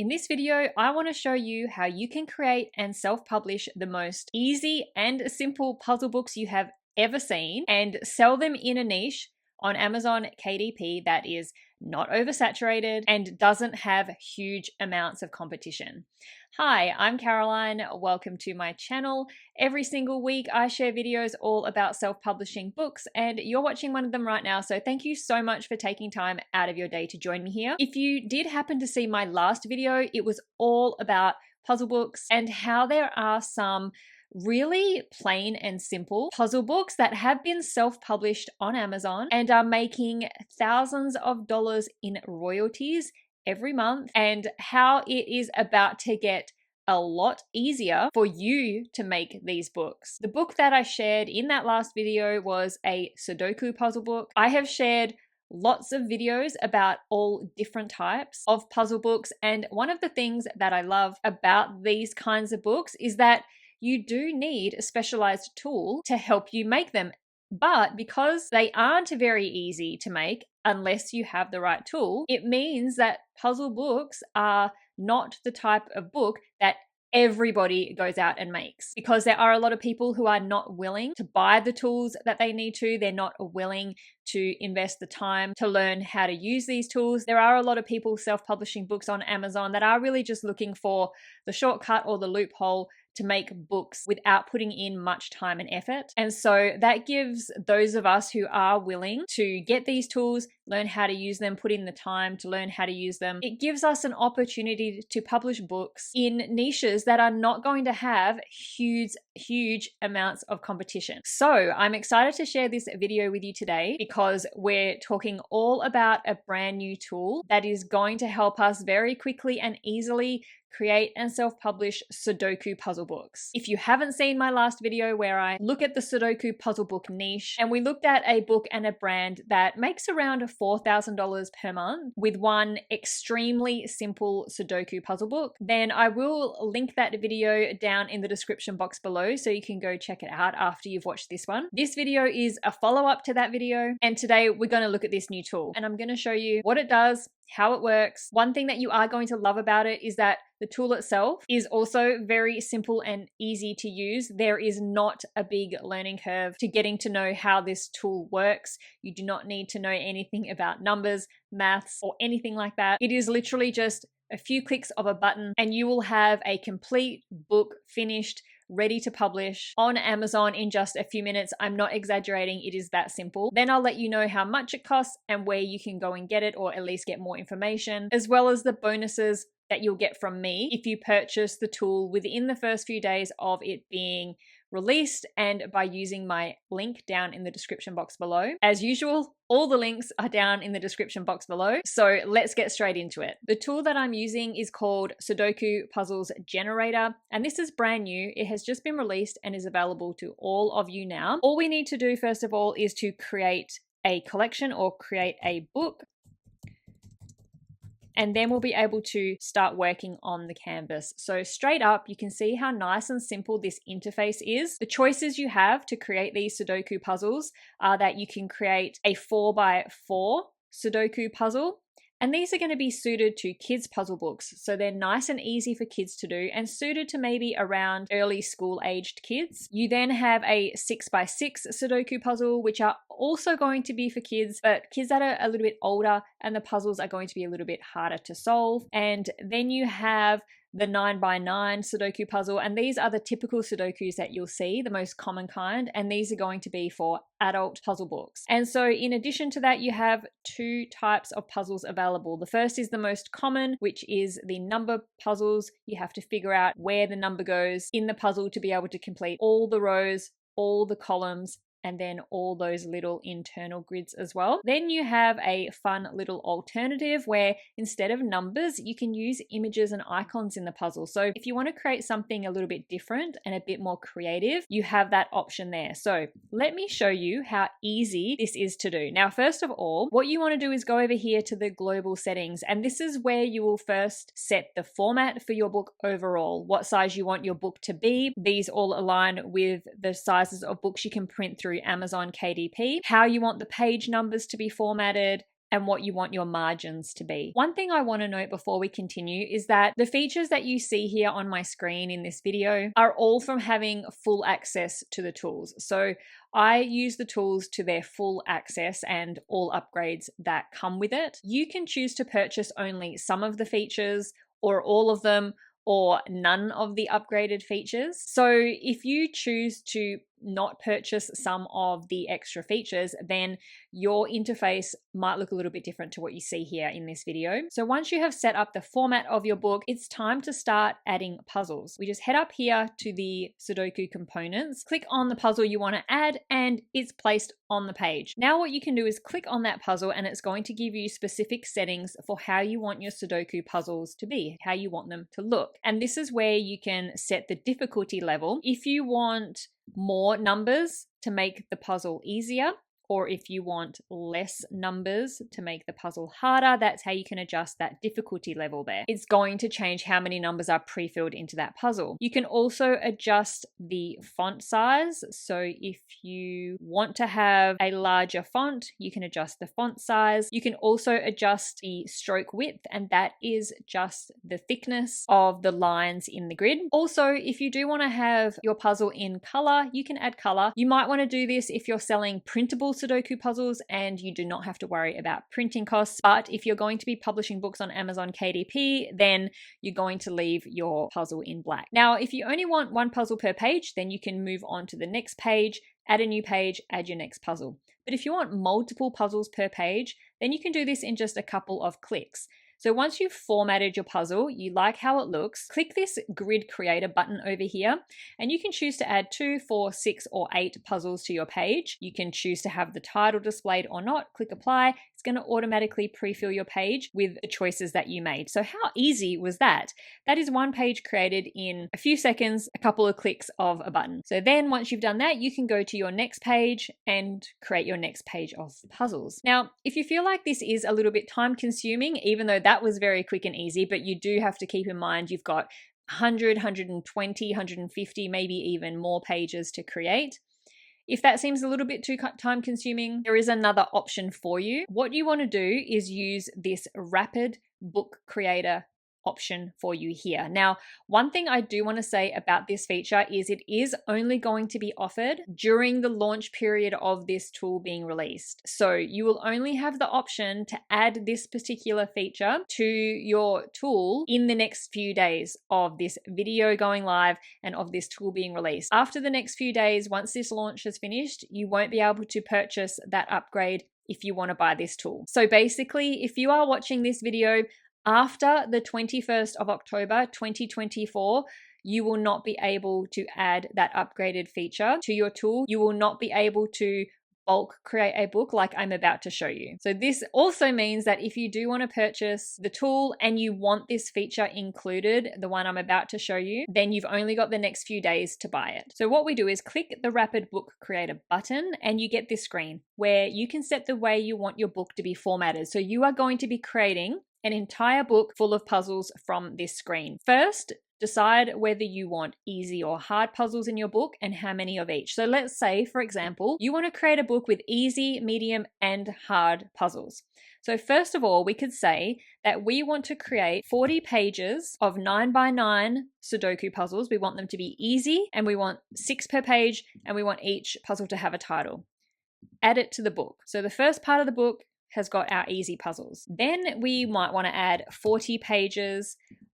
In this video, I want to show you how you can create and self-publish the most easy and simple puzzle books you have ever seen and sell them in a niche on Amazon KDP that is not oversaturated and doesn't have huge amounts of competition. Hi, I'm Caroline. Welcome to my channel. Every single week I share videos all about self-publishing books and you're watching one of them right now, so thank you so much for taking time out of your day to join me here. If you did happen to see my last video, it was all about puzzle books and how there are some really plain and simple puzzle books that have been self-published on Amazon and are making thousands of dollars in royalties every month, and how it is about to get a lot easier for you to make these books. The book that I shared in that last video was a Sudoku puzzle book. I have shared lots of videos about all different types of puzzle books, and one of the things that I love about these kinds of books is that you do need a specialized tool to help you make them. But because they aren't very easy to make unless you have the right tool, it means that puzzle books are not the type of book that everybody goes out and makes, because there are a lot of people who are not willing to buy the tools that they need to. They're not willing to invest the time to learn how to use these tools. There are a lot of people self-publishing books on Amazon that are really just looking for the shortcut or the loophole to make books without putting in much time and effort. And so that gives those of us who are willing to get these tools, learn how to use them, put in the time to learn how to use them, it gives us an opportunity to publish books in niches that are not going to have huge amounts of competition. So I'm excited to share this video with you today because we're talking all about a brand new tool that is going to help us very quickly and easily create and self-publish Sudoku puzzle books. If you haven't seen my last video where I look at the Sudoku puzzle book niche, and we looked at a book and a brand that makes around $4,000 per month with one extremely simple Sudoku puzzle book, then I will link that video down in the description box below so you can go check it out after you've watched this one. This video is a follow-up to that video, and today we're going to look at this new tool and I'm going to show you what it does, how it works. One thing that you are going to love about it is that the tool itself is also very simple and easy to use. There is not a big learning curve to getting to know how this tool works. You do not need to know anything about numbers, maths, or anything like that. It is literally just a few clicks of a button and you will have a complete book finished, ready to publish on Amazon in just a few minutes. I'm not exaggerating, it is that simple. Then I'll let you know how much it costs and where you can go and get it, or at least get more information, as well as the bonuses that you'll get from me if you purchase the tool within the first few days of it being released and by using my link down in the description box below. As usual, all the links are down in the description box below. So let's get straight into it. The tool that I'm using is called Sudoku Puzzles Generator, and this is brand new. It has just been released and is available to all of you now. All we need to do first of all is to create a collection or create a book, and then we'll be able to start working on the canvas. So straight up, you can see how nice and simple this interface is. The choices you have to create these Sudoku puzzles are that you can create a 4x4 Sudoku puzzle, and these are going to be suited to kids' puzzle books. So they're nice and easy for kids to do and suited to maybe around early school aged kids. You then have a 6x6 Sudoku puzzle, which are also going to be for kids, but kids that are a little bit older, and the puzzles are going to be a little bit harder to solve. And then you have the 9x9 Sudoku puzzle, and these are the typical Sudokus that you'll see, the most common kind, and these are going to be for adult puzzle books. And so in addition to that, you have two types of puzzles available. The first is the most common, which is the number puzzles. You have to figure out where the number goes in the puzzle to be able to complete all the rows, all the columns, and then all those little internal grids as well. Then you have a fun little alternative where instead of numbers, you can use images and icons in the puzzle. So if you want to create something a little bit different and a bit more creative, you have that option there. So let me show you how easy this is to do. Now, first of all, what you want to do is go over here to the global settings, and this is where you will first set the format for your book overall, what size you want your book to be. These all align with the sizes of books you can print through Amazon KDP, how you want the page numbers to be formatted, and what you want your margins to be. One thing I want to note before we continue is that the features that you see here on my screen in this video are all from having full access to the tools. So I use the tools to their full access and all upgrades that come with it. You can choose to purchase only some of the features or all of them or none of the upgraded features. So if you choose to not purchase some of the extra features, then your interface might look a little bit different to what you see here in this video. So once you have set up the format of your book, it's time to start adding puzzles. We just head up here to the Sudoku components, click on the puzzle you want to add, and it's placed on the page. Now what you can do is click on that puzzle and it's going to give you specific settings for how you want your Sudoku puzzles to be, how you want them to look. And this is where you can set the difficulty level. If you want more numbers to make the puzzle easier, or if you want less numbers to make the puzzle harder, that's how you can adjust that difficulty level there. It's going to change how many numbers are pre-filled into that puzzle. You can also adjust the font size. So if you want to have a larger font, you can adjust the font size. You can also adjust the stroke width, and that is just the thickness of the lines in the grid. Also, if you do want to have your puzzle in color, you can add color. You might want to do this if you're selling printable Sudoku puzzles and you do not have to worry about printing costs. But if you're going to be publishing books on Amazon KDP, then you're going to leave your puzzle in black. Now, if you only want one puzzle per page, then you can move on to the next page, add a new page, add your next puzzle. But if you want multiple puzzles per page, then you can do this in just a couple of clicks. So once you've formatted your puzzle, you like how it looks, click this grid creator button over here, and you can choose to add 2, 4, 6, or 8 puzzles to your page. You can choose to have the title displayed or not. Click apply. It's going to automatically pre-fill your page with the choices that you made. So how easy was that? That is one page created in a few seconds, a couple of clicks of a button. So then once you've done that, you can go to your next page and create your next page of puzzles. Now, if you feel like this is a little bit time consuming, even though that was very quick and easy, but you do have to keep in mind you've got 100, 120, 150, maybe even more pages to create. If that seems a little bit too time consuming, there is another option for you. What you want to do is use this rapid book creator option for you here. Now, one thing I do want to say about this feature is it is only going to be offered during the launch period of this tool being released. So you will only have the option to add this particular feature to your tool in the next few days of this video going live and of this tool being released. After the next few days, once this launch is finished, you won't be able to purchase that upgrade if you want to buy this tool. So basically, if you are watching this video after the 21st of October 2024, you will not be able to add that upgraded feature to your tool. You will not be able to bulk create a book like I'm about to show you. So this also means that if you do want to purchase the tool and you want this feature included, the one I'm about to show you, then you've only got the next few days to buy it. So what we do is click the Rapid Book Creator button and you get this screen where you can set the way you want your book to be formatted. So you are going to be creating an entire book full of puzzles from this screen. First, decide whether you want easy or hard puzzles in your book and how many of each. So let's say, for example, you want to create a book with easy, medium, and hard puzzles. So first of all, we could say that we want to create 40 pages of 9x9 Sudoku puzzles. We want them to be easy, and we want 6 per page, and we want each puzzle to have a title. Add it to the book. So the first part of the book has got our easy puzzles. Then we might want to add 40 pages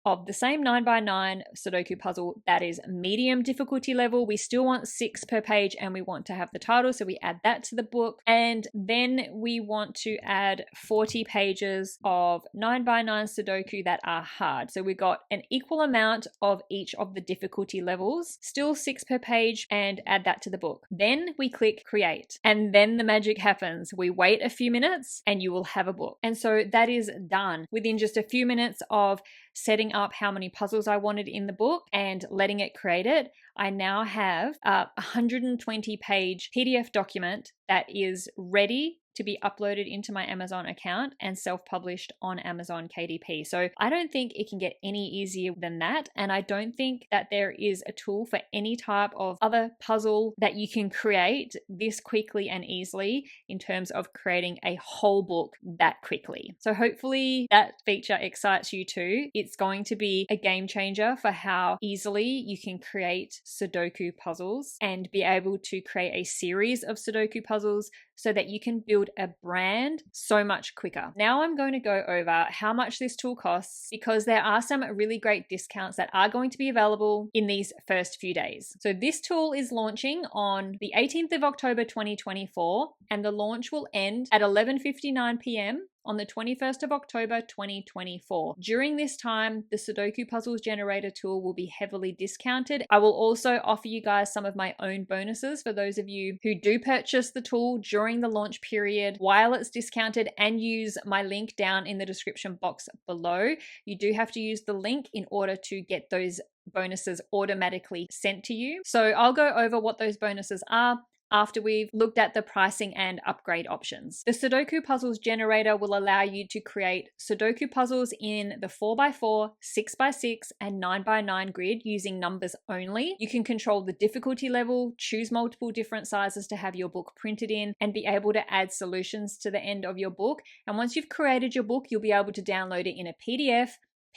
of the same 9x9 Sudoku puzzle that is medium difficulty level. We still want 6 per page and we want to have the title, so we add that to the book. And then we want to add 40 pages of 9x9 Sudoku that are hard. So we got an equal amount of each of the difficulty levels, still 6 per page, and add that to the book. Then we click create, and then the magic happens. We wait a few minutes and you will have a book. And so that is done within just a few minutes of setting up how many puzzles I wanted in the book and letting it create it. I now have a 120 page PDF document that is ready to be uploaded into my Amazon account and self-published on Amazon KDP. So I don't think it can get any easier than that. And I don't think that there is a tool for any type of other puzzle that you can create this quickly and easily in terms of creating a whole book that quickly. So hopefully that feature excites you too. It's going to be a game changer for how easily you can create Sudoku puzzles and be able to create a series of Sudoku puzzles so that you can build a brand so much quicker. Now I'm going to go over how much this tool costs because there are some really great discounts that are going to be available in these first few days. So this tool is launching on the 18th of October 2024 and the launch will end at 11:59 p.m. on the 21st of October 2024. During this time, the Sudoku Puzzles Generator tool will be heavily discounted. I will also offer you guys some of my own bonuses for those of you who do purchase the tool during the launch period while it's discounted and use my link down in the description box below. You do have to use the link in order to get those bonuses automatically sent to you. So I'll go over what those bonuses are after we've looked at the pricing and upgrade options. The Sudoku Puzzles Generator will allow you to create Sudoku puzzles in the 4x4, 6x6, and 9x9 grid using numbers only. You can control the difficulty level, choose multiple different sizes to have your book printed in, and be able to add solutions to the end of your book. And once you've created your book, you'll be able to download it in a PDF,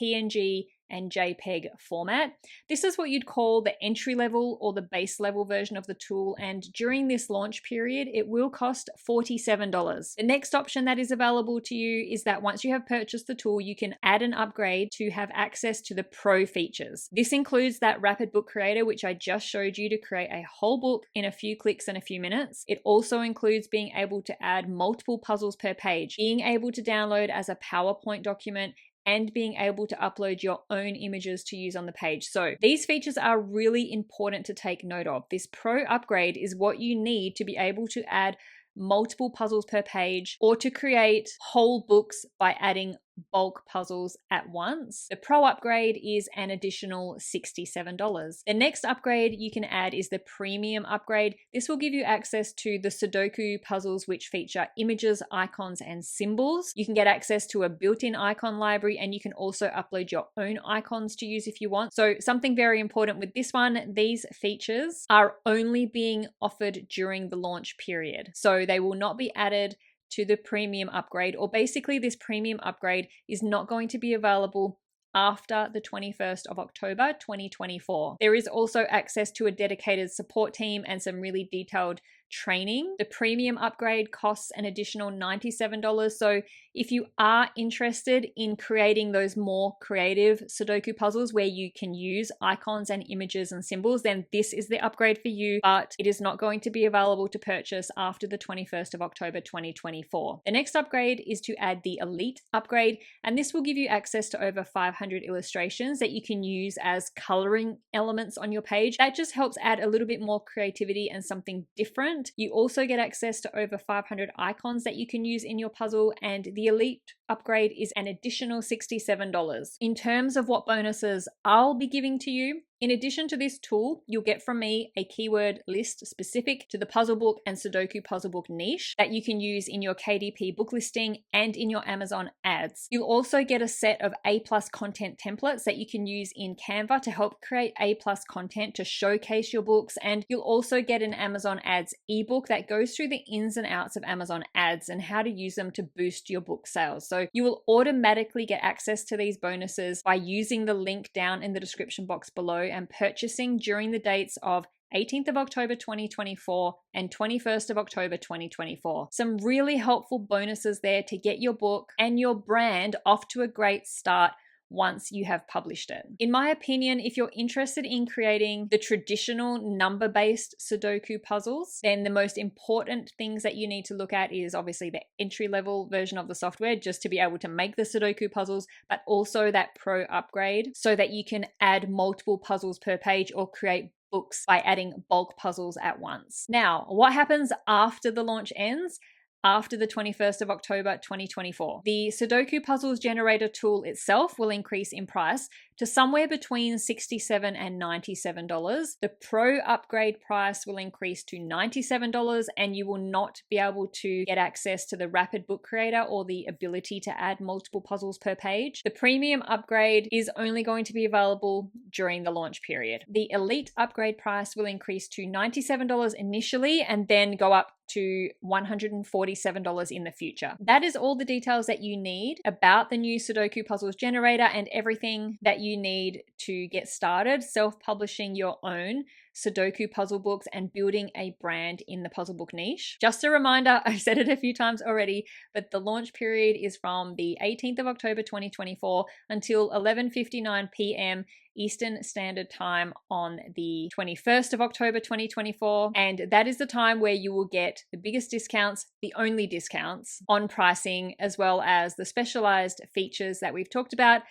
PNG, and JPEG format. This is what you'd call the entry level or the base level version of the tool, and during this launch period it will cost $47. The next option that is available to you is that once you have purchased the tool, you can add an upgrade to have access to the pro features. This includes that rapid book creator which I just showed you to create a whole book in a few clicks and a few minutes. It also includes being able to add multiple puzzles per page, being able to download as a PowerPoint document, and being able to upload your own images to use on the page. So these features are really important to take note of. This pro upgrade is what you need to be able to add multiple puzzles per page or to create whole books by adding bulk puzzles at once. The pro upgrade is an additional $67. The next upgrade you can add is the premium upgrade. This will give you access to the Sudoku puzzles which feature images, icons, and symbols. You can get access to a built-in icon library, and you can also upload your own icons to use if you want. So something very important with this one, these features are only being offered during the launch period. So they will not be added to the premium upgrade, or basically this premium upgrade is not going to be available after the 21st of October 2024. There is also access to a dedicated support team and some really detailed training. The premium upgrade costs an additional $97. So if you are interested in creating those more creative Sudoku puzzles where you can use icons and images and symbols, then this is the upgrade for you, but it is not going to be available to purchase after the 21st of October 2024. The next upgrade is to add the Elite upgrade, and this will give you access to over 500 illustrations that you can use as coloring elements on your page. That just helps add a little bit more creativity and something different. You also get access to over 500 icons that you can use in your puzzle, and the Elite upgrade is an additional $67. In terms of what bonuses I'll be giving to you, in addition to this tool, you'll get from me a keyword list specific to the puzzle book and Sudoku puzzle book niche that you can use in your KDP book listing and in your Amazon ads. You'll also get a set of A+ content templates that you can use in Canva to help create A+ content to showcase your books, and you'll also get an Amazon ads ebook that goes through the ins and outs of Amazon ads and how to use them to boost your book sales. So you will automatically get access to these bonuses by using the link down in the description box below and purchasing during the dates of 18th of October 2024 and 21st of October 2024. Some really helpful bonuses there to get your book and your brand off to a great start once you have published it. In my opinion, if you're interested in creating the traditional number-based Sudoku puzzles, then the most important things that you need to look at is obviously the entry-level version of the software just to be able to make the Sudoku puzzles, but also that pro upgrade so that you can add multiple puzzles per page or create books by adding bulk puzzles at once. Now, what happens after the launch ends? after the 21st of October 2024. The Sudoku Puzzles Generator tool itself will increase in price to somewhere between $67 and $97. The Pro upgrade price will increase to $97, and you will not be able to get access to the Rapid Book Creator or the ability to add multiple puzzles per page. The Premium upgrade is only going to be available during the launch period. The Elite upgrade price will increase to $97 initially and then go up to $147 in the future. That is all the details that you need about the new Sudoku Puzzles Generator and everything that you need to get started self-publishing your own Sudoku puzzle books and building a brand in the puzzle book niche. Just a reminder, I've said it a few times already, but the launch period is from the 18th of October 2024 until 11:59 p.m. Eastern Standard Time on the 21st of October 2024. And that is the time where you will get the biggest discounts, the only discounts on pricing, as well as the specialized features that we've talked about,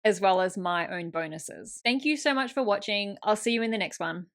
as well as my own bonuses. Thank you so much for watching. I'll see you in the next one.